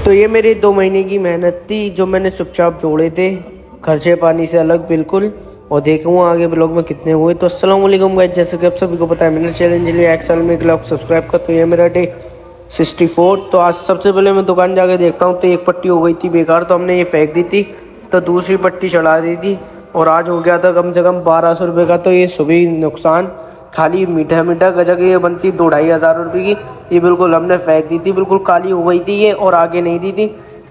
तो ये मेरी 2 महीने की मेहनत थी जो मैंने चुपचाप जोड़े थे, खर्चे पानी से अलग बिल्कुल। और देखूँगा आगे ब्लॉग में कितने हुए। तो अस्सलाम वालेकुम गाइस, जैसे कि आप सभी को पता है मेरा चैलेंज लिया 1 साल में 1 लाख सब्सक्राइब का। तो ये मेरा डे 64। तो आज सबसे पहले मैं दुकान जाके देखता हूँ तो एक पट्टी हो गई थी बेकार, तो हमने ये फेंक दी थी। तो दूसरी पट्टी चढ़ा दी थी और आज हो गया था कम से कम 1200 रुपये का। तो ये सुबह नुकसान, खाली मीठा मीठा गजक ये बनती 2-2.5 हज़ार रुपये की, ये बिल्कुल हमने फेंक दी थी, बिल्कुल काली हो गई थी ये और आगे नहीं दी थी।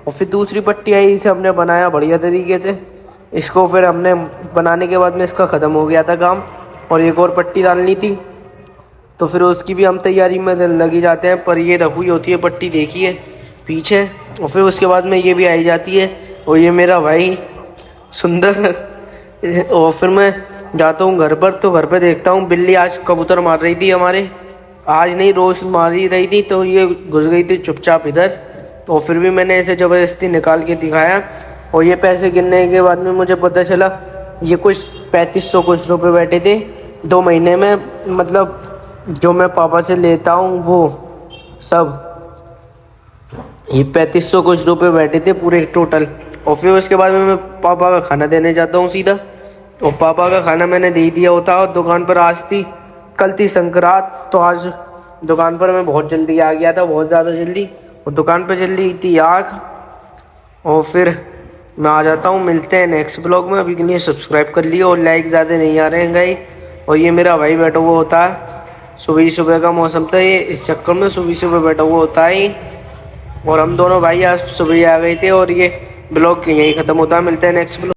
और फिर दूसरी पट्टी आई, इसे हमने बनाया बढ़िया तरीके से। इसको फिर हमने बनाने के बाद में इसका ख़त्म हो गया था काम और एक और पट्टी डालनी थी, तो फिर उसकी भी हम तैयारी में लगी जाते हैं। पर ये रखी होती है पट्टी, देखिए पीछे। और फिर उसके बाद में ये भी आई जाती है और ये मेरा भाई सुंदर। और फिर मैं जाता हूँ घर पर, तो घर पे देखता हूँ बिल्ली आज कबूतर मार रही थी हमारे, आज नहीं रोज़ मार ही रही थी। तो ये घुस गई थी चुपचाप इधर, और फिर भी मैंने ऐसे ज़बरदस्ती निकाल के दिखाया। और ये पैसे गिनने के बाद में मुझे पता चला ये कुछ 3500 कुछ रुपये बैठे थे 2 महीने में, मतलब जो मैं पापा से लेता हूँ वो सब, ये 3500 कुछ रुपये बैठे थे पूरे टोटल। और फिर उसके बाद में मैं पापा का खाना देने जाता हूँ सीधा, और पापा का खाना मैंने दे दिया होता। और दुकान पर आज थी, कल थी संक्रांत, तो आज दुकान पर मैं बहुत जल्दी आ गया था, बहुत ज़्यादा जल्दी। और दुकान पर जल रही थी आग। और फिर मैं आ जाता हूँ, मिलते हैं नेक्स्ट ब्लॉग में। अभी के लिए सब्सक्राइब कर लियो और लाइक ज़्यादा नहीं आ रहे हैं गाइस। और ये मेरा भाई बैठा हुआ होता है, सुबह सुबह का मौसम था ये, इस चक्कर में सुबह सुबह बैठा हुआ होता है। और हम दोनों भाई आज सुबह आ गए थे और ये ब्लॉग यहीं ख़त्म होता है। मिलते हैं नेक्स्ट ब्लॉग।